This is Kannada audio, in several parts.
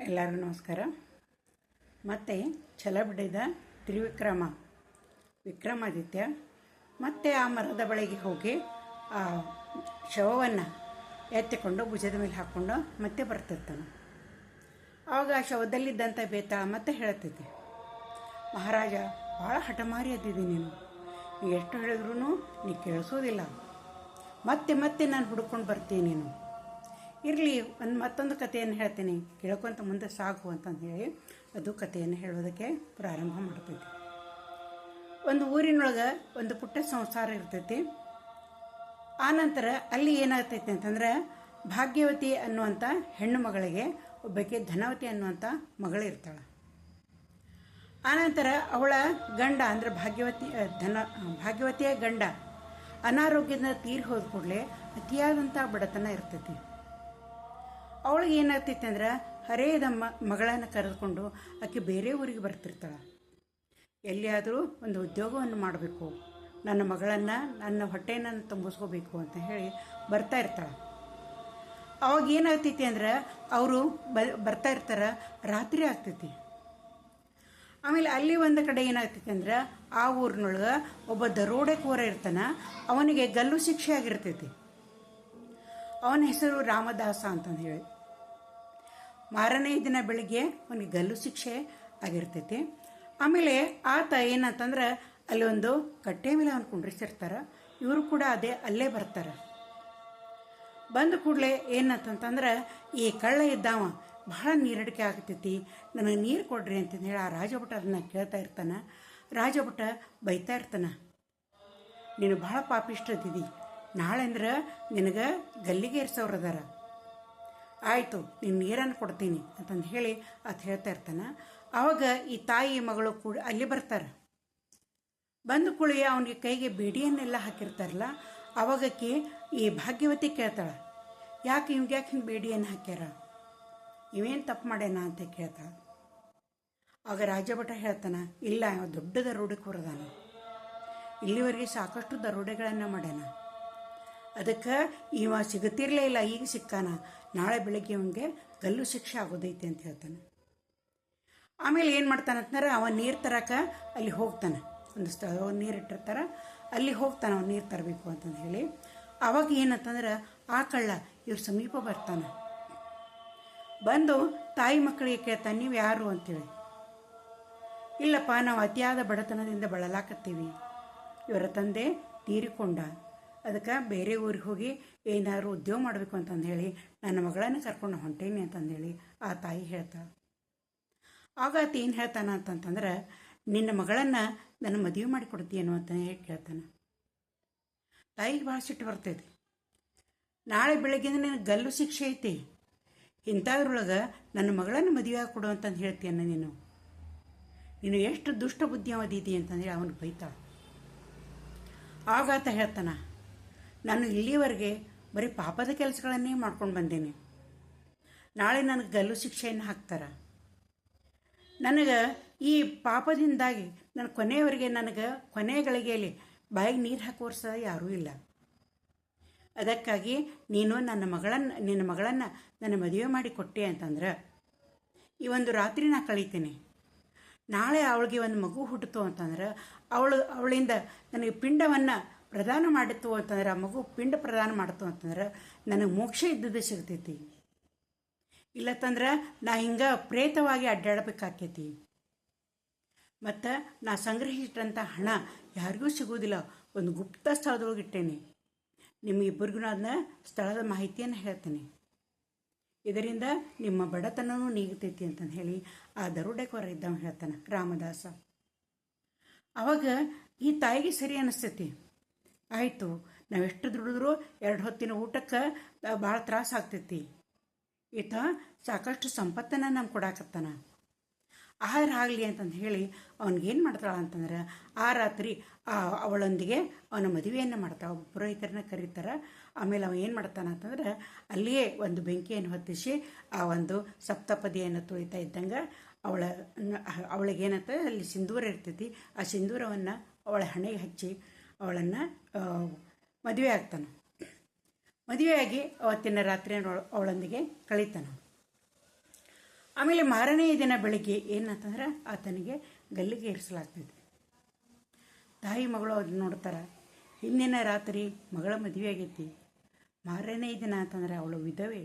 ಎಲ್ಲರಿಗೂ ನಮಸ್ಕಾರ. ಮತ್ತು ಛಲ ಬಿಡಿದ ವಿಕ್ರಮಾದಿತ್ಯ ಮತ್ತೆ ಆ ಮರದ ಬಳಿಗೆ ಹೋಗಿ ಆ ಶವವನ್ನು ಎತ್ತಿಕೊಂಡು ಭುಜದ ಮೇಲೆ ಹಾಕ್ಕೊಂಡು ಮತ್ತೆ ಬರ್ತಿರ್ತಾನೆ. ಆವಾಗ ಆ ಶವದಲ್ಲಿದ್ದಂಥ ಬೇತಾಳ ಮತ್ತೆ ಹೇಳ್ತೈತಿ, ಮಹಾರಾಜ ಭಾಳ ಹಠಮಾರಿ ಅದ್ದಿದ್ದೀನಿ ನೀನು ಎಷ್ಟು ಹೇಳಿದ್ರೂ ನೀ ಕೇಳಿಸೋದಿಲ್ಲ, ಮತ್ತೆ ಮತ್ತೆ ನಾನು ಹುಡ್ಕೊಂಡು ಬರ್ತೀನಿ ನೀನು. ಇರಲಿ, ಮತ್ತೊಂದು ಕಥೆಯನ್ನು ಹೇಳ್ತೀನಿ, ಕೇಳ್ಕೊಂತ ಮುಂದೆ ಸಾಗು ಅಂತಂದು ಹೇಳಿ ಅದು ಕಥೆಯನ್ನು ಹೇಳೋದಕ್ಕೆ ಪ್ರಾರಂಭ ಮಾಡ್ತೈತಿ. ಒಂದು ಊರಿನೊಳಗೆ ಒಂದು ಪುಟ್ಟ ಸಂಸಾರ ಇರ್ತೈತಿ. ಆನಂತರ ಅಲ್ಲಿ ಏನಾಗ್ತೈತಿ ಅಂತಂದ್ರೆ, ಭಾಗ್ಯವತಿ ಅನ್ನುವಂಥ ಹೆಣ್ಣು ಮಗಳಿಗೆ ಒಬ್ಬಕ್ಕೆ ಧನವತಿ ಅನ್ನುವಂಥ ಮಗಳಿರ್ತಾಳೆ. ಆನಂತರ ಅವಳ ಗಂಡ ಅಂದರೆ ಭಾಗ್ಯವತಿಯ ಗಂಡ ಅನಾರೋಗ್ಯದಿಂದ ತೀರಿ ಹೋದ ಕೂಡಲೇ ಅತಿಯಾದಂಥ ಬಡತನ ಇರ್ತೈತಿ. ಅವಳಿಗೆ ಏನಾಗ್ತೈತಿ ಅಂದ್ರೆ, ಹರೇದ ಮಗಳನ್ನು ಕರೆದುಕೊಂಡು ಆಕೆ ಬೇರೆ ಊರಿಗೆ ಬರ್ತಿರ್ತಾಳೆ. ಎಲ್ಲಿಯಾದರೂ ಒಂದು ಉದ್ಯೋಗವನ್ನು ಮಾಡಬೇಕು, ನನ್ನ ಮಗಳನ್ನು ನನ್ನ ಹೊಟ್ಟೆಯನ್ನು ತುಂಬಿಸ್ಕೋಬೇಕು ಅಂತ ಹೇಳಿ ಬರ್ತಾ ಇರ್ತಾಳೆ. ಅವಾಗ ಏನಾಗ್ತೈತಿ ಅಂದ್ರೆ, ಅವರು ಬರ್ತಾ ಇರ್ತಾರೆ, ರಾತ್ರಿ ಆಗ್ತೈತಿ. ಆಮೇಲೆ ಅಲ್ಲಿ ಒಂದು ಕಡೆ ಏನಾಗ್ತೈತಿ ಅಂದ್ರೆ, ಆ ಊರಿನೊಳಗೆ ಒಬ್ಬ ದರೋಡೆಕೋರ ಇರ್ತಾನೆ, ಅವನಿಗೆ ಗಲ್ಲು ಶಿಕ್ಷೆ ಆಗಿರ್ತೈತಿ. ಅವನ ಹೆಸರು ರಾಮದಾಸ ಅಂತಂದು ಹೇಳಿ. ಮಾರನೇ ದಿನ ಬೆಳಿಗ್ಗೆ ಅವನಿಗೆ ಗಲ್ಲು ಶಿಕ್ಷೆ ಆಗಿರ್ತೈತಿ. ಆಮೇಲೆ ಆತ ಏನಂತಂದ್ರೆ, ಅಲ್ಲಿ ಒಂದು ಕಟ್ಟೆ ಮೇಲೆ ಅವನು ಕುಂಡ್ರಿಸಿರ್ತಾರೆ. ಇವರು ಕೂಡ ಅಲ್ಲೇ ಬರ್ತಾರೆ. ಬಂದ ಕೂಡಲೇ ಏನಂತಂದ್ರೆ, ಈ ಕಳ್ಳ ಇದ್ದಾವ ಬಹಳ ನೀರಡಿಕೆ ಆಗ್ತೈತಿ, ನನಗೆ ನೀರು ಕೊಡ್ರಿ ಅಂತಂದು ಹೇಳಿ ಆ ರಾಜಭಟ ಅದನ್ನ ಕೇಳ್ತಾ ಇರ್ತಾನೆ. ರಾಜಭಟ ಬೈತಾ ಇರ್ತಾನೆ, ನೀನು ಬಹಳ ಪಾಪಿಷ್ಟದಿದ್ದಿ, ನಾಳೆ ಅಂದ್ರೆ ನಿನಗೆ ಗಲ್ಲಿಗೆ ಏರ್ಸೋರದಾರ, ಆಯಿತು ನೀನು ನೀರನ್ನು ಕೊಡ್ತೀನಿ ಅಂತಂದು ಹೇಳಿ ಅದು ಹೇಳ್ತಾ ಇರ್ತಾನೆ. ಆವಾಗ ಈ ತಾಯಿ ಮಗಳು ಕೂಡ ಅಲ್ಲಿ ಬರ್ತಾರೆ. ಬಂದು ಕೂಳಿ ಅವನಿಗೆ ಕೈಗೆ ಬೇಡಿಯನ್ನೆಲ್ಲ ಹಾಕಿರ್ತಾರಲ್ಲ, ಅವಾಗಕ್ಕೆ ಈ ಭಾಗ್ಯವತಿ ಕೇಳ್ತಾಳೆ, ಯಾಕೆ ಹಿಂಗೆ ಬೇಡಿಯನ್ನು ಹಾಕ್ಯಾರ, ಇವೇನು ತಪ್ಪು ಮಾಡ್ಯಾನ ಅಂತ ಕೇಳ್ತಾಳೆ. ಆಗ ರಾಜಭಟ ಹೇಳ್ತಾನೆ, ಇಲ್ಲ ದೊಡ್ಡ ದರೋಡೆಕೋರದಾನ, ಇಲ್ಲಿವರೆಗೆ ಸಾಕಷ್ಟು ದರೋಡೆಗಳನ್ನು ಮಾಡ್ಯಾನ, ಅದಕ್ಕೆ ಇವ ಸಿಗುತ್ತಿರಲೇ ಇಲ್ಲ, ಈಗ ಸಿಕ್ಕಾನ, ನಾಳೆ ಬೆಳಗ್ಗೆ ಅವನಿಗೆ ಗಲ್ಲು ಶಿಕ್ಷೆ ಆಗೋದೈತಿ ಅಂತ ಹೇಳ್ತಾನೆ. ಆಮೇಲೆ ಏನು ಮಾಡ್ತಾನಂತಂದ್ರೆ, ಅವನು ನೀರು ತರಕ ಅಲ್ಲಿ ಹೋಗ್ತಾನೆ. ಒಂದು ಸ್ಥಳ ನೀರು ಇಟ್ಟಿರ್ತಾರೆ, ಅಲ್ಲಿ ಹೋಗ್ತಾನೆ ಅವನು ನೀರು ತರಬೇಕು ಅಂತಂದು ಹೇಳಿ. ಆವಾಗ ಏನಂತಂದ್ರೆ, ಆ ಕಳ್ಳ ಇವ್ರ ಸಮೀಪ ಬರ್ತಾನೆ. ಬಂದು ತಾಯಿ ಮಕ್ಕಳಿಗೆ ಕೇಳ್ತಾನೆ, ನೀವು ಯಾರು ಅಂತೇಳಿ. ಇಲ್ಲಪ್ಪ, ನಾವು ಅತಿಯಾದ ಬಡತನದಿಂದ ಬಳಲಾಕತ್ತೀವಿ, ಇವರ ತಂದೆ ತೀರಿಕೊಂಡ, ಅದಕ್ಕೆ ಬೇರೆ ಊರಿಗೆ ಹೋಗಿ ಏನಾದ್ರು ಉದ್ಯೋಗ ಮಾಡಬೇಕು ಅಂತಂದು ಹೇಳಿ ನನ್ನ ಮಗಳನ್ನು ಕರ್ಕೊಂಡು ಹೊಂಟೇನಿ ಅಂತಂದೇಳಿ ಆ ತಾಯಿ ಹೇಳ್ತಾಳೆ. ಆಗ ಆತ ಏನು ಹೇಳ್ತಾನ ಅಂತಂತಂದ್ರೆ, ನಿನ್ನ ಮಗಳನ್ನು ನನ್ನ ಮದುವೆ ಮಾಡಿ ಕೊಡ್ತೀಯೇನೋ ಅಂತ ಹೇಳಿ ಕೇಳ್ತಾನೆ. ತಾಯಿಗೆ ಭಾಳ ಸಿಟ್ಟು ಬರ್ತೈತಿ. ನಾಳೆ ಬೆಳಗ್ಗೆಯಿಂದ ನಿನಗೆ ಗಲ್ಲು ಶಿಕ್ಷೆ ಐತಿ, ಇಂಥದ್ರೊಳಗೆ ನನ್ನ ಮಗಳನ್ನು ಮದುವೆ ಕೊಡು ಅಂತಂದು ಹೇಳ್ತೀಯನ್ನ ನೀನು ಎಷ್ಟು ದುಷ್ಟ ಬುದ್ಧಿ ಅವದಿದ್ದಿ ಅಂತಂದೇಳಿ ಅವನಿಗೆ ಬೈತಾಳೆ. ಆಗಾತ ಹೇಳ್ತಾನ, ನಾನು ಇಲ್ಲಿವರೆಗೆ ಬರೀ ಪಾಪದ ಕೆಲಸಗಳನ್ನೇ ಮಾಡ್ಕೊಂಡು ಬಂದೇನೆ, ನಾಳೆ ನನಗೆ ಗಲ್ಲು ಶಿಕ್ಷೆಯನ್ನು ಹಾಕ್ತಾರೆ, ನನಗೆ ಈ ಪಾಪದಿಂದಾಗಿ ನನ್ನ ಕೊನೆಯವರೆಗೆ ನನಗೆ ಕೊನೆ ಗಳಿಗೆಯಲ್ಲಿ ಬಾಯಿಗೆ ನೀರು ಹಾಕುವರ್ ಸಹ ಯಾರೂ ಇಲ್ಲ. ಅದಕ್ಕಾಗಿ ನೀನು ನಿನ್ನ ಮಗಳನ್ನು ನನ್ನ ಮದುವೆ ಮಾಡಿ ಕೊಟ್ಟೆ ಅಂತಂದ್ರೆ ಈ ಒಂದು ರಾತ್ರಿ ನಾ ಕಳೀತೇನೆ, ನಾಳೆ ಅವಳಿಗೆ ಒಂದು ಮಗು ಹುಟ್ಟಿತು ಅಂತಂದ್ರೆ ಅವಳಿಂದ ನನಗೆ ಪಿಂಡವನ್ನು ಪ್ರದಾನ ಮಾಡಿತು ಅಂತಂದ್ರೆ, ಆ ಮಗು ಪಿಂಡ ಪ್ರದಾನ ಮಾಡ್ತು ಅಂತಂದ್ರೆ ನನಗೆ ಮೋಕ್ಷ ಇದ್ದದ್ದು ಸಿಗ್ತೈತಿ, ಇಲ್ಲತ್ತಂದ್ರೆ ನಾ ಹಿಂಗೆ ಪ್ರೇತವಾಗಿ ಅಡ್ಡಾಡಬೇಕಾಕೈತಿ, ಮತ್ತು ನಾ ಸಂಗ್ರಹಿಸಿಟ್ಟಂಥ ಹಣ ಯಾರಿಗೂ ಸಿಗೋದಿಲ್ಲ, ಒಂದು ಗುಪ್ತ ಸ್ಥಳದೊಳಗೆ ಇಟ್ಟೇನೆ, ನಿಮ್ಮಿಬ್ಬರಿಗೂ ಅದನ್ನ ಸ್ಥಳದ ಮಾಹಿತಿಯನ್ನು ಹೇಳ್ತೇನೆ, ಇದರಿಂದ ನಿಮ್ಮ ಬಡತನೂ ನೀಗ್ತೈತಿ ಅಂತಂದು ಹೇಳಿ ಆ ದರೋಡೆಕೋರ ಇದ್ದವ ಹೇಳ್ತಾನೆ ರಾಮದಾಸ. ಅವಾಗ ಈ ತಾಯಿಗೆ ಸರಿ ಅನಿಸ್ತೈತಿ, ಆಯಿತು ನಾವೆಷ್ಟು ದುಡಿದ್ರೂ 2 ಹೊತ್ತಿನ ಊಟಕ್ಕೆ ಭಾಳ ತ್ರಾಸ ಆಗ್ತೈತಿ, ಈತ ಸಾಕಷ್ಟು ಸಂಪತ್ತನ್ನು ನಮ್ಗೆ ಕೊಡಾಕತ್ತಾನ, ಆಹಾರ ಆಗಲಿ ಅಂತಂದು ಹೇಳಿ ಅವನಿಗೇನು ಮಾಡ್ತಾಳ ಅಂತಂದ್ರೆ, ಆ ರಾತ್ರಿ ಅವಳೊಂದಿಗೆ ಅವನ ಮದುವೆಯನ್ನು ಮಾಡ್ತಾಳೆ. ಪುರೋಹಿತರನ್ನ ಕರೀತಾರೆ. ಆಮೇಲೆ ಅವ ಏನು ಮಾಡ್ತಾನ ಅಂತಂದ್ರೆ, ಅಲ್ಲಿಯೇ ಒಂದು ಬೆಂಕಿಯನ್ನು ಹೊತ್ತಿಸಿ ಆ ಒಂದು ಸಪ್ತಪದಿಯನ್ನು ತುಳಿತಾ ಇದ್ದಂಗೆ ಅವಳಿಗೇನಂತ ಅಲ್ಲಿ ಸಿಂಧೂರ ಇರ್ತೈತಿ, ಆ ಸಿಂಧೂರವನ್ನು ಅವಳ ಹಣೆಗೆ ಹಚ್ಚಿ ಅವಳನ್ನು ಮದುವೆ ಆಗ್ತಾನೆ. ಮದುವೆಯಾಗಿ ಅವತ್ತಿನ ರಾತ್ರಿ ಅವಳೊಂದಿಗೆ ಕಳೀತಾನೆ. ಆಮೇಲೆ ಮಾರನೆಯ ದಿನ ಬೆಳಿಗ್ಗೆ ಏನಂತಂದ್ರೆ ಆತನಿಗೆ ಗಲ್ಲಿಗೆ ಏರಿಸಲಾಗ್ತೈತಿ. ತಾಯಿ ಮಗಳು ಅವ್ರು ನೋಡ್ತಾರೆ, ಹಿಂದಿನ ರಾತ್ರಿ ಮಗಳ ಮದುವೆ ಆಗೈತಿ, ಮಾರನೇ ದಿನ ಅಂತಂದ್ರೆ ಅವಳು ವಿಧವೆ.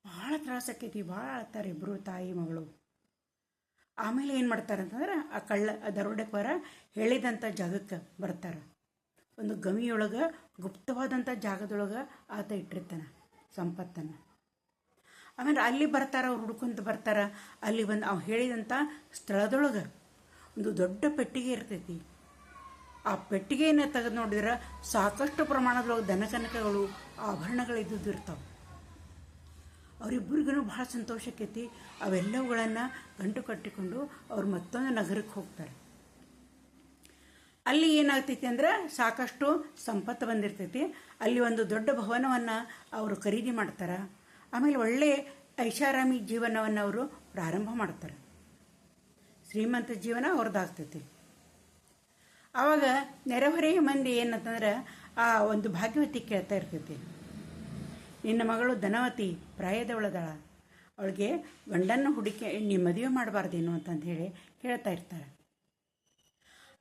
ಭಾಳ ತ್ರಾಸಕ್ಕೈತಿ, ಭಾಳ ಅಳ್ತಾರೆ ಇಬ್ಬರು ತಾಯಿ ಮಗಳು. ಆಮೇಲೆ ಏನು ಮಾಡ್ತಾರೆ ಅಂತಂದ್ರೆ ಆ ದರೋಡೆಕೋರ ಹೇಳಿದಂಥ ಜಾಗಕ್ಕೆ ಬರ್ತಾರೆ. ಒಂದು ಗವಿಯೊಳಗೆ ಗುಪ್ತವಾದಂಥ ಜಾಗದೊಳಗೆ ಆತ ಇಟ್ಟಿರ್ತಾನೆ ಸಂಪತ್ತನ್ನು. ಆಮೇಲೆ ಅಲ್ಲಿ ಬರ್ತಾರೆ, ಅವ್ರು ಹುಡ್ಕೊಂತ ಬರ್ತಾರೆ. ಅಲ್ಲಿ ಬಂದು ಅವ್ನು ಹೇಳಿದಂಥ ಸ್ಥಳದೊಳಗೆ ಒಂದು ದೊಡ್ಡ ಪೆಟ್ಟಿಗೆ ಇರ್ತೈತಿ. ಆ ಪೆಟ್ಟಿಗೆಯನ್ನು ತೆಗೆದು ನೋಡಿದ್ರೆ ಸಾಕಷ್ಟು ಪ್ರಮಾಣದೊಳಗೆ ದನಕನಕಗಳು, ಆಭರಣಗಳು ಇದ್ದುದು ಇರ್ತಾವೆ. ಅವರಿಬ್ಬರಿಗೂ ಭಾಳ ಸಂತೋಷಕ್ಕೈತಿ. ಅವೆಲ್ಲವುಗಳನ್ನು ಗಂಟು ಕಟ್ಟಿಕೊಂಡು ಅವ್ರು ಮತ್ತೊಂದು ನಗರಕ್ಕೆ ಹೋಗ್ತಾರೆ. ಅಲ್ಲಿ ಏನಾಗ್ತೈತಿ ಅಂದ್ರೆ ಸಾಕಷ್ಟು ಸಂಪತ್ತು ಬಂದಿರ್ತೈತಿ. ಅಲ್ಲಿ ಒಂದು ದೊಡ್ಡ ಭವನವನ್ನು ಅವರು ಖರೀದಿ ಮಾಡ್ತಾರೆ. ಆಮೇಲೆ ಒಳ್ಳೆ ಐಷಾರಾಮಿ ಜೀವನವನ್ನು ಅವರು ಪ್ರಾರಂಭ ಮಾಡ್ತಾರೆ. ಶ್ರೀಮಂತ ಜೀವನ ಅವ್ರದ್ದಾಗ್ತೈತಿ. ಆವಾಗ ನೆರೆಹೊರೆಯ ಮಂದಿ ಏನಂತಂದ್ರೆ ಆ ಒಂದು ಭಾಗ್ಯವತಿ ಕೇಳ್ತಾ ಇರ್ತೈತಿ, ನಿನ್ನ ಮಗಳು ಧನವತಿ ಪ್ರಾಯದವಳದಾಳ, ಅವಳಿಗೆ ಗಂಡನ್ನು ಹುಡುಕಿ ನೀ ಮದುವೆ ಮಾಡಬಾರ್ದೇನು ಅಂತಂದು ಹೇಳಿ ಹೇಳ್ತಾ ಇರ್ತಾರೆ.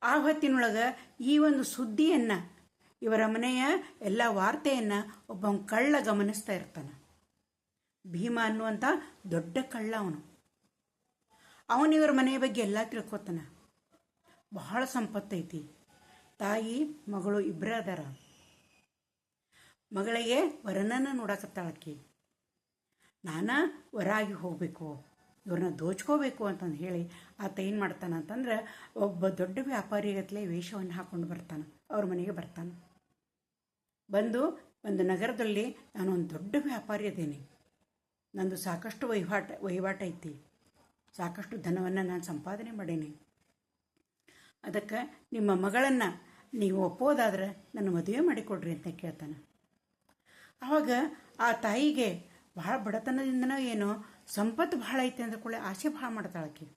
ಆ ಹೊತ್ತಿನೊಳಗೆ ಈ ಒಂದು ಸುದ್ದಿಯನ್ನು, ಇವರ ಮನೆಯ ಎಲ್ಲ ವಾರ್ತೆಯನ್ನು ಒಬ್ಬ ಕಳ್ಳ ಗಮನಿಸ್ತಾ ಇರ್ತಾನೆ. ಭೀಮ ಅನ್ನುವಂಥ ದೊಡ್ಡ ಕಳ್ಳ ಅವನಿವರ ಮನೆಯ ಬಗ್ಗೆ ಎಲ್ಲ ತಿಳ್ಕೊತಾನೆ. ಬಹಳ ಸಂಪತ್ತೈತಿ. ತಾಯಿ ಮಗಳು ಇಬ್ಬರೇ ಅದಾರ. ಮಗಳಿಗೆ ವರನನ್ನು ನೋಡಕತ್ತಾಳಕ್ಕಿ. ನಾನಾ ವರಾಗಿ ಹೋಗಬೇಕು, ಇವ್ರನ್ನ ದೋಚ್ಕೋಬೇಕು ಅಂತಂದು ಹೇಳಿ ಆತ ಏನು ಮಾಡ್ತಾನೆ ಅಂತಂದ್ರೆ ಒಬ್ಬ ದೊಡ್ಡ ವ್ಯಾಪಾರಿಗತ್ತಲೆ ವೇಷವನ್ನು ಹಾಕ್ಕೊಂಡು ಬರ್ತಾನೆ. ಅವ್ರ ಮನೆಗೆ ಬರ್ತಾನೆ. ಬಂದು ಒಂದು ನಗರದಲ್ಲಿ ನಾನು ಒಂದು ದೊಡ್ಡ ವ್ಯಾಪಾರಿ ಅದೇನೆ, ನಂದು ಸಾಕಷ್ಟು ವಹಿವಾಟು ಐತಿ, ಸಾಕಷ್ಟು ಧನವನ್ನು ನಾನು ಸಂಪಾದನೆ ಮಾಡೀನಿ. ಅದಕ್ಕೆ ನಿಮ್ಮ ಮಗಳನ್ನು ನೀವು ಒಪ್ಪೋದಾದ್ರೆ ನನ್ನ ಮದುವೆ ಮಾಡಿಕೊಡ್ರಿ ಅಂತ ಕೇಳ್ತಾನೆ. ಆವಾಗ ಆ ತಾಯಿಗೆ ಭಾಳ ಬಡತನದಿಂದನೋ ಏನೋ ಸಂಪತ್ತು ಭಾಳ ಐತೆ ಅಂದ್ಕೊಳ್ಳೆ ಆಸೆ ಭಾಳ ಮಾಡ್ತಾಳಕ್ಕೆ.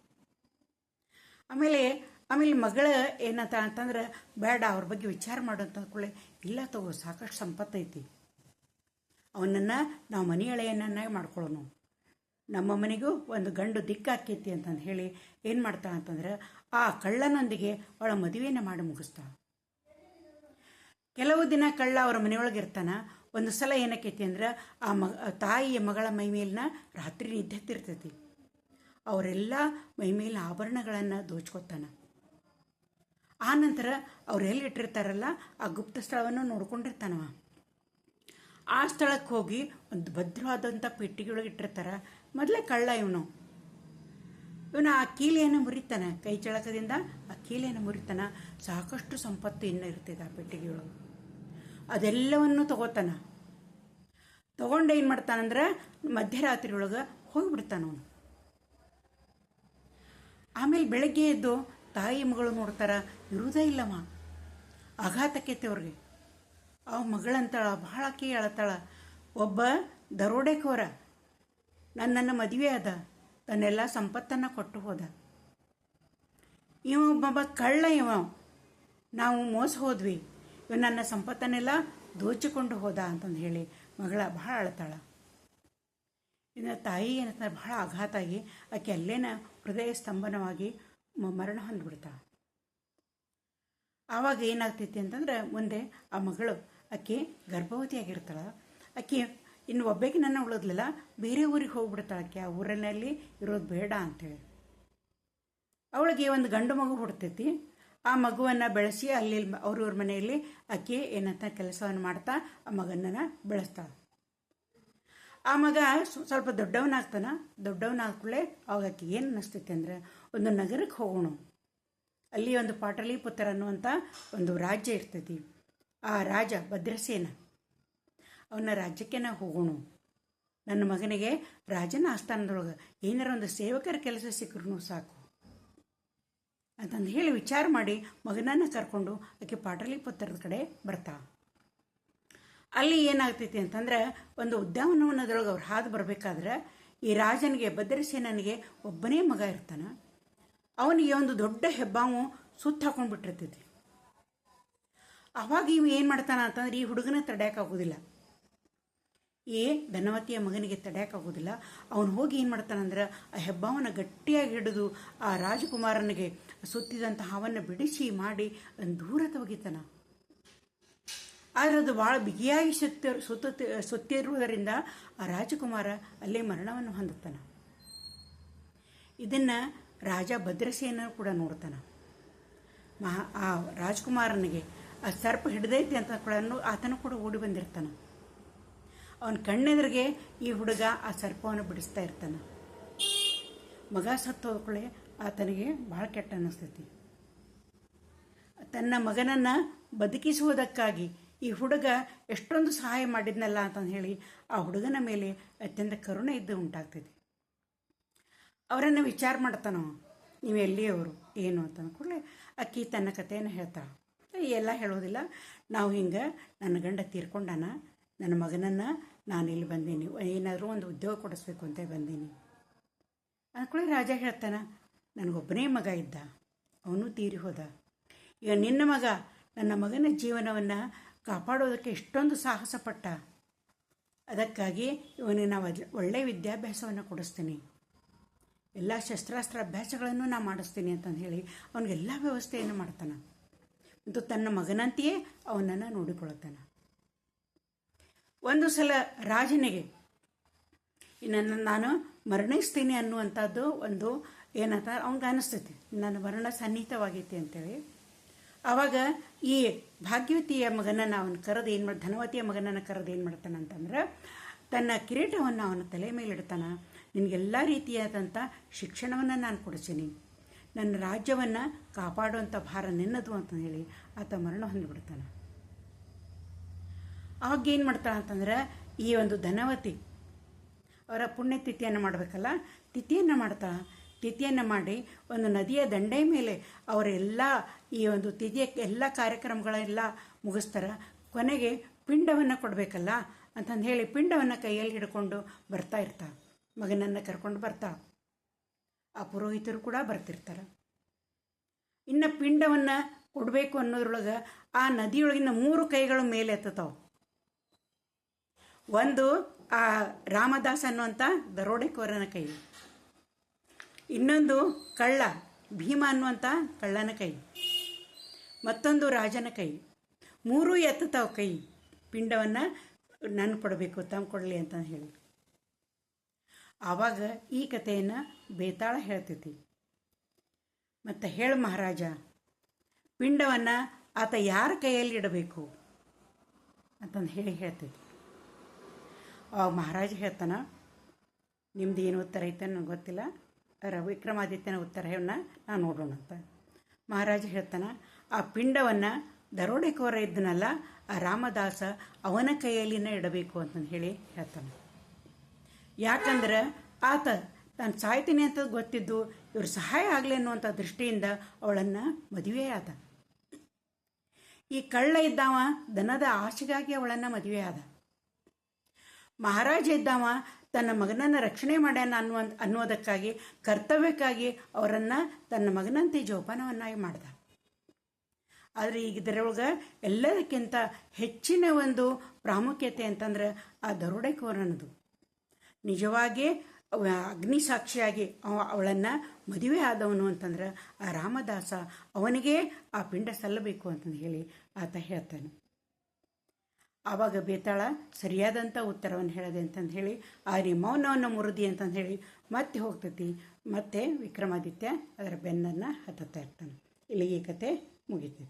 ಆಮೇಲೆ ಮಗಳ ಏನಂತ ಅಂತಂದ್ರೆ ಬೇಡ, ಅವ್ರ ಬಗ್ಗೆ ವಿಚಾರ ಮಾಡು ಅಂತ ಅಂದ್ಕೊಳ್ಳೆ, ಇಲ್ಲ ತಗೋ ಸಾಕಷ್ಟು ಸಂಪತ್ತೈತಿ, ಅವನನ್ನು ನಾವು ಮನೆ ಎಳೆಯನ್ನಾಗಿ ಮಾಡ್ಕೊಳ್ಳೋಣ, ನಮ್ಮ ಮನೆಗೂ ಒಂದು ಗಂಡು ದಿಕ್ಕಾಕೈತಿ ಅಂತಂದು ಹೇಳಿ ಏನು ಮಾಡ್ತಾಳೆ ಅಂತಂದ್ರೆ ಆ ಕಳ್ಳನೊಂದಿಗೆ ಅವಳ ಮದುವೆಯನ್ನು ಮಾಡಿ ಮುಗಿಸ್ತಾಳೆ. ಕೆಲವು ದಿನ ಕಳ್ಳ ಅವರ ಮನೆಯೊಳಗೆ ಇರ್ತಾನೆ. ಒಂದು ಸಲ ಏನಕ್ಕೈತಿ ಅಂದ್ರೆ ಆ ತಾಯಿಯ ಮಗಳ ಮೈ ಮೇಲಿನ ರಾತ್ರಿ ನಿದ್ದೆ ಹತ್ತಿರ್ತೈತಿ. ಅವರೆಲ್ಲ ಮೈ ಮೇಲಿನ ಆಭರಣಗಳನ್ನು ದೋಚ್ಕೊತಾನೆ. ಆ ನಂತರ ಅವ್ರು ಎಲ್ಲಿ ಇಟ್ಟಿರ್ತಾರಲ್ಲ ಆ ಗುಪ್ತ ಸ್ಥಳವನ್ನು ನೋಡ್ಕೊಂಡಿರ್ತಾನವ. ಆ ಸ್ಥಳಕ್ಕೆ ಹೋಗಿ ಒಂದು ಭದ್ರವಾದಂಥ ಪೆಟ್ಟಿಗೆಯೊಳಗೆ ಇಟ್ಟಿರ್ತಾರೆ. ಮೊದಲೇ ಕಳ್ಳ ಇವನು ಆ ಕೀಲೆಯನ್ನು ಮುರಿತಾನೆ, ಕೈ ಚಳಕದಿಂದ ಆ ಕೀಲೆಯನ್ನು ಮುರಿತಾನೆ. ಸಾಕಷ್ಟು ಸಂಪತ್ತು ಇನ್ನೂ ಇರ್ತೈತೆ ಆ ಪೆಟ್ಟಿಗೆಯೊಳಗೆ. ಅದೆಲ್ಲವನ್ನು ತಗೋತಾನೆ. ತಗೊಂಡು ಏನು ಮಾಡ್ತಾನಂದ್ರೆ ಮಧ್ಯರಾತ್ರಿ ಒಳಗೆ ಹೋಗಿಬಿಡ್ತಾನೆ ಅವನು. ಆಮೇಲೆ ಬೆಳಗ್ಗೆ ಎದ್ದು ತಾಯಿ ಮಗಳು ನೋಡ್ತಾರ, ಇರುವುದೇ ಇಲ್ಲಮ್ಮ. ಆಘಾತಕ್ಕೈತೆ ಅವ್ರಿಗೆ. ಅವ ಮಗಳಂತಾಳ, ಬಹಳ ಕೀ ಅಳತಾಳ, ಒಬ್ಬ ದರೋಡೆಕೋರ ನನ್ನನ್ನು ಮದುವೆ ಆದ, ತನ್ನೆಲ್ಲ ಸಂಪತ್ತನ್ನು ಕೊಟ್ಟು ಹೋದ, ಒಬ್ಬ ಕಳ್ಳ ನಾವು ಮೋಸ ಹೋದ್ವಿ, ಇವ ನನ್ನ ಸಂಪತ್ತನ್ನೆಲ್ಲ ದೋಚಿಕೊಂಡು ಹೋದ ಅಂತಂದು ಹೇಳಿ ಮಗಳ ಬಹಳ ಅಳ್ತಾಳ. ಇನ್ನು ತಾಯಿ ಏನಂತ ಬಹಳ ಆಘಾತ ಆಗಿ ಆಕೆ ಅಲ್ಲೇನ ಹೃದಯ ಸ್ತಂಭನವಾಗಿ ಮರಣ ಹೊಂದ್ಬಿಡ್ತಾಳೆ. ಆವಾಗ ಏನಾಗ್ತೈತಿ ಅಂತಂದ್ರೆ ಮುಂದೆ ಆ ಮಗಳು ಆಕೆ ಗರ್ಭವತಿಯಾಗಿರ್ತಾಳ. ಆಕೆ ಇನ್ನು ಒಬ್ಬಾಕಿ ನನ್ನ ಉಳಿದ್ಲಿಲ್ಲ, ಬೇರೆ ಊರಿಗೆ ಹೋಗ್ಬಿಡ್ತಾಳೆ. ಆಕೆ ಆ ಊರಿನಲ್ಲಿ ಇರೋದು ಬೇಡ ಅಂಥೇಳಿ. ಅವಳಿಗೆ ಒಂದು ಗಂಡು ಮಗು ಹುಡ್ತೈತಿ. ಆ ಮಗುವನ್ನು ಬೆಳೆಸಿ ಅಲ್ಲಿ ಅವ್ರವ್ರ ಮನೆಯಲ್ಲಿ ಆಕೆ ಏನಂತ ಕೆಲಸವನ್ನು ಮಾಡ್ತಾ ಆ ಮಗನನ್ನು ಬೆಳೆಸ್ತಾಳೆ. ಆ ಮಗ ಸ್ವಲ್ಪ ದೊಡ್ಡವನಾಗ್ಕೊಳ್ಳೆ ಅವಾಗ ಆಕೆ ಏನು ಅನ್ನಿಸ್ತೈತಿ ಅಂದರೆ ಒಂದು ನಗರಕ್ಕೆ ಹೋಗೋಣ, ಅಲ್ಲಿ ಒಂದು ಪಾಟಲಿಪುತ್ರ ಅನ್ನುವಂಥ ಒಂದು ರಾಜ್ಯ ಇರ್ತೈತಿ. ಆ ರಾಜ ಭದ್ರಸೇನ, ಅವನ ರಾಜ್ಯಕ್ಕೆ ನಾವು ಹೋಗೋಣ, ನನ್ನ ಮಗನಿಗೆ ರಾಜನ ಆಸ್ಥಾನದೊಳಗೆ ಏನಾರ ಒಂದು ಸೇವಕರ ಕೆಲಸ ಸಿಕ್ಕರೂ ಸಾಕು ಅಂತಂದು ಹೇಳಿ ವಿಚಾರ ಮಾಡಿ ಮಗನನ್ನು ಕರ್ಕೊಂಡು ಆಕೆ ಪಾಟಲಿಪುತ್ರದ ಕಡೆ ಬರ್ತಾಳೆ. ಅಲ್ಲಿ ಏನಾಗ್ತೈತಿ ಅಂತಂದ್ರೆ ಒಂದು ಉದ್ಯಾನವನದೊಳಗೆ ಅವ್ರು ಹಾದು ಬರಬೇಕಾದ್ರೆ ಈ ರಾಜನಿಗೆ ಭದ್ರಸೇನನಿಗೆ ಒಬ್ಬನೇ ಮಗ ಇರ್ತಾನೆ. ಅವನಿಗೆ ಒಂದು ದೊಡ್ಡ ಹೆಬ್ಬಾವು ಸುತ್ತ ಹಾಕೊಂಡ್ಬಿಟ್ಟಿರ್ತೈತಿ. ಅವಾಗ ಇವು ಏನು ಮಾಡ್ತಾನ ಅಂತಂದ್ರೆ ಈ ಹುಡುಗನ ತಡೆಯೋಕ್ಕಾಗೋದಿಲ್ಲ. ಈ ಧನವತಿಯ ಮಗನಿಗೆ ತಡೆಯೋಕ್ಕಾಗೋದಿಲ್ಲ. ಅವನು ಹೋಗಿ ಏನು ಮಾಡ್ತಾನಂದ್ರೆ ಆ ಹೆಬ್ಬಾವನ ಗಟ್ಟಿಯಾಗಿ ಹಿಡಿದು ಆ ರಾಜಕುಮಾರನಿಗೆ ಸುತ್ತಿದಂಥ ಹಾವನ್ನು ಬಿಡಿಸಿ ಮಾಡಿ ಅದನ್ನು ದೂರ ತೆಗಿತಾನ. ಆದರೆ ಅದು ಭಾಳ ಬಿಗಿಯಾಗಿ ಸುತ್ತಿರುವುದರಿಂದ ಆ ರಾಜಕುಮಾರ ಅಲ್ಲೇ ಮರಣವನ್ನು ಹೊಂದುತ್ತಾನೆ. ಇದನ್ನು ರಾಜ ಭದ್ರಸೇನ ಕೂಡ ನೋಡ್ತಾನೆ. ಆ ರಾಜಕುಮಾರನಿಗೆ ಆ ಸರ್ಪ ಹಿಡಿದೈತಿ ಅಂತ ಕೂಡ ಆತನು ಕೂಡ ಓಡಿ ಬಂದಿರ್ತಾನೆ. ಅವನ ಕಣ್ಣೆದುರಿಗೆ ಈ ಹುಡುಗ ಆ ಸರ್ಪವನ್ನು ಬಿಡಿಸ್ತಾ ಇರ್ತಾನೆ. ಮಗ ಸತ್ತು ಹೋದ್ಕೊಳ್ಳೆ ಆತನಿಗೆ ಭಾಳ ಕೆಟ್ಟ ಅನ್ನಿಸ್ತೈತಿ. ತನ್ನ ಮಗನನ್ನು ಬದುಕಿಸುವುದಕ್ಕಾಗಿ ಈ ಹುಡುಗ ಎಷ್ಟೊಂದು ಸಹಾಯ ಮಾಡಿದ್ನಲ್ಲ ಅಂತಂದು ಹೇಳಿ ಆ ಹುಡುಗನ ಮೇಲೆ ಅತ್ಯಂತ ಕರುಣೆ ಇದ್ದು ಉಂಟಾಗ್ತೈತಿ. ಅವರನ್ನು ವಿಚಾರ ಮಾಡ್ತಾನೋ, ನೀವು ಎಲ್ಲಿಯವರು ಏನು ಅಂತ ಕೂಡಲೇ ಅಕ್ಕಿ ತನ್ನ ಕಥೆಯನ್ನು ಹೇಳ್ತಾಳೆ. ಎಲ್ಲ ಹೇಳೋದಿಲ್ಲ, ನಾವು ಹಿಂಗೆ ನನ್ನ ಗಂಡ ತೀರ್ಕೊಂಡಾನ, ನನ್ನ ಮಗನನ್ನು ನಾನು ಇಲ್ಲಿ ಬಂದೀನಿ, ಏನಾದರೂ ಒಂದು ಉದ್ಯೋಗ ಕೊಡಿಸ್ಬೇಕು ಅಂತ ಬಂದೀನಿ ಅಂದ್ಕೊಳ್ಳಿ. ರಾಜ ಹೇಳ್ತಾನೆ, ನನಗೊಬ್ಬನೇ ಮಗ ಇದ್ದ, ಅವನು ತೀರಿ ಹೋದ. ಈಗ ನಿನ್ನ ಮಗ ನನ್ನ ಮಗನ ಜೀವನವನ್ನು ಕಾಪಾಡೋದಕ್ಕೆ ಎಷ್ಟೊಂದು ಸಾಹಸ ಪಟ್ಟ. ಅದಕ್ಕಾಗಿ ಇವನಿಗೆ ನಾವು ಒಳ್ಳೆಯ ವಿದ್ಯಾಭ್ಯಾಸವನ್ನು ಕೊಡಿಸ್ತೀನಿ, ಎಲ್ಲ ಶಸ್ತ್ರಾಸ್ತ್ರ ಅಭ್ಯಾಸಗಳನ್ನು ನಾನು ಮಾಡಿಸ್ತೀನಿ ಅಂತಂದು ಹೇಳಿ ಅವನಿಗೆಲ್ಲ ವ್ಯವಸ್ಥೆಯನ್ನು ಮಾಡ್ತಾನೆ. ಮತ್ತು ತನ್ನ ಮಗನಂತೆಯೇ ಅವನನ್ನು ನೋಡಿಕೊಳ್ಳುತ್ತಾನೆ. ಒಂದು ಸಲ ರಾಜನಿಗೆ ನಾನು ಮರಣಿಸ್ತೀನಿ ಅನ್ನುವಂಥದ್ದು ಒಂದು ಏನಂತ ಅವ್ನಿಗೆ ಅನ್ನಿಸ್ತೈತಿ, ನನ್ನ ಮರಣ ಸನ್ನಿಹಿತವಾಗೈತಿ ಅಂತೇಳಿ. ಆವಾಗ ಈ ಭಾಗ್ಯವತಿಯ ಮಗನನ್ನು ಅವನು ಕರೆದು ಏನು ಮಾಡಿ, ಧನವತಿಯ ಮಗನನ್ನು ಕರೆದು ಏನು ಮಾಡ್ತಾನೆ ಅಂತಂದ್ರೆ ತನ್ನ ಕಿರೀಟವನ್ನು ಅವನ ತಲೆ ಮೇಲೆ ಇಡ್ತಾನೆ. ನಿನಗೆಲ್ಲ ರೀತಿಯಾದಂಥ ಶಿಕ್ಷಣವನ್ನು ನಾನು ಕೊಡಿಸ್ತೀನಿ, ನನ್ನ ರಾಜ್ಯವನ್ನು ಕಾಪಾಡುವಂಥ ಭಾರ ನಿನ್ನದು ಅಂತ ಹೇಳಿ ಆತ ಮರಣ ಹೊಂದಿಬಿಡ್ತಾನೆ. ಆವಾಗ ಏನು ಮಾಡ್ತಾಳೆ ಅಂತಂದ್ರೆ ಈ ಒಂದು ಧನವತಿ ಅವರ ಪುಣ್ಯತಿಥಿಯನ್ನು ಮಾಡಬೇಕಲ್ಲ, ತಿಥಿಯನ್ನು ಮಾಡ್ತಾಳೆ. ತಿಥಿಯನ್ನು ಮಾಡಿ ಒಂದು ನದಿಯ ದಂಡೆ ಮೇಲೆ ಅವರೆಲ್ಲ ಈ ಒಂದು ತಿಥಿಯ ಎಲ್ಲ ಕಾರ್ಯಕ್ರಮಗಳೆಲ್ಲ ಮುಗಿಸ್ತಾರೆ. ಕೊನೆಗೆ ಪಿಂಡವನ್ನು ಕೊಡಬೇಕಲ್ಲ ಅಂತಂದು ಹೇಳಿ ಪಿಂಡವನ್ನು ಕೈಯಲ್ಲಿ ಹಿಡ್ಕೊಂಡು ಬರ್ತಾ ಇರ್ತಾಳೆ. ಮಗನನ್ನು ಕರ್ಕೊಂಡು ಬರ್ತಾಳೆ. ಆ ಪುರೋಹಿತರು ಕೂಡ ಬರ್ತಿರ್ತಾರೆ. ಇನ್ನು ಪಿಂಡವನ್ನು ಕೊಡಬೇಕು ಅನ್ನೋದ್ರೊಳಗೆ ಆ ನದಿಯೊಳಗಿನ 3 ಕೈಗಳು ಮೇಲೆ ಎತ್ತತಾವೆ. ಒಂದು ಆ ರಾಮದಾಸ್ ಅನ್ನುವಂಥ ದರೋಡೆಕೋರನ ಕೈ, ಇನ್ನೊಂದು ಕಳ್ಳ ಭೀಮ ಅನ್ನುವಂಥ ಕಳ್ಳನ ಕೈ, ಮತ್ತೊಂದು ರಾಜನ ಕೈ. 3 ಎತ್ತತಾವೆ ಕೈ, ಪಿಂಡವನ್ನು ನಾನು ಕೊಡಬೇಕು, ತಮ್ಮ ಕೊಡಲಿ ಅಂತ ಹೇಳಿ. ಆವಾಗ ಈ ಕಥೆಯನ್ನು ಬೇತಾಳ ಹೇಳ್ತೈತಿ. ಮತ್ತು ಹೇಳು ಮಹಾರಾಜ, ಪಿಂಡವನ್ನು ಆತ ಯಾರ ಕೈಯಲ್ಲಿ ಇಡಬೇಕು ಅಂತಂದು ಹೇಳ್ತೈತಿ. ಆವಾಗ ಮಹಾರಾಜ ಹೇಳ್ತಾನೆ, ನಿಮ್ದು ಏನು ಉತ್ತರ ಐತೆ ನನಗೆ ಗೊತ್ತಿಲ್ಲ, ವಿಕ್ರಮಾದಿತ್ಯನ ಉತ್ತರವನ್ನು ನಾವು ನೋಡೋಣ ಅಂತ. ಮಹಾರಾಜ ಹೇಳ್ತಾನೆ, ಆ ಪಿಂಡವನ್ನು ದರೋಡೆಕೋರ ಇದ್ದನಲ್ಲ ಆ ರಾಮದಾಸ ಅವನ ಕೈಯಲ್ಲಿನ ಇಡಬೇಕು ಅಂತಂದು ಹೇಳಿ ಹೇಳ್ತಾನೆ. ಯಾಕಂದ್ರೆ ಆತ ತಾನು ಸಾಯ್ತೀನಿ ಅಂತ ಗೊತ್ತಿದ್ದು ಇವ್ರ ಸಹಾಯ ಆಗಲಿ ಅನ್ನುವಂಥ ದೃಷ್ಟಿಯಿಂದ ಅವಳನ್ನು ಮದುವೆ ಆದ. ಈ ಕಳ್ಳ ಇದ್ದವ ದನದ ಆಸೆಗಾಗಿ ಅವಳನ್ನು ಮದುವೆ ಆದ. ಮಹಾರಾಜ ಇದ್ದವ ತನ್ನ ಮಗನನ್ನು ರಕ್ಷಣೆ ಮಾಡ್ಯಾನ ಅನ್ನೋದಕ್ಕಾಗಿ ಕರ್ತವ್ಯಕ್ಕಾಗಿ ಅವರನ್ನು ತನ್ನ ಮಗನಂತೆ ಜೋಪಾನವನ್ನಾಗಿ ಮಾಡ್ದ. ಆದರೆ ಈಗ ಇದರೊಳಗೆ ಎಲ್ಲದಕ್ಕಿಂತ ಹೆಚ್ಚಿನ ಒಂದು ಪ್ರಾಮುಖ್ಯತೆ ಅಂತಂದ್ರೆ ಆ ದರೋಡೆಕೋರನದು. ನಿಜವಾಗಿ ಅಗ್ನಿ ಸಾಕ್ಷಿಯಾಗಿ ಅವಳನ್ನು ಮದುವೆ ಆದವನು ಅಂತಂದ್ರೆ ಆ ರಾಮದಾಸ, ಅವನಿಗೆ ಆ ಪಿಂಡ ಸಲ್ಲಬೇಕು ಅಂತಂದು ಹೇಳಿ ಆತ ಹೇಳ್ತಾನೆ. ಆವಾಗ ಬೇತಾಳ ಸರಿಯಾದಂಥ ಉತ್ತರವನ್ನು ಹೇಳಿದೆ ಅಂತಂದು ಹೇಳಿ ಆ ಮೌನವನ್ನು ಮುರಿದಿ ಅಂತಂದು ಹೇಳಿ ಮತ್ತೆ ಹೋಗ್ತೈತಿ. ಮತ್ತೆ ವಿಕ್ರಮಾದಿತ್ಯ ಅದರ ಬೆನ್ನನ್ನು ಹತ್ತುತ್ತಾ ಇರ್ತಾನೆ. ಇಲ್ಲಿಗೆ ಈ ಕತೆ ಮುಗಿತೈತಿ.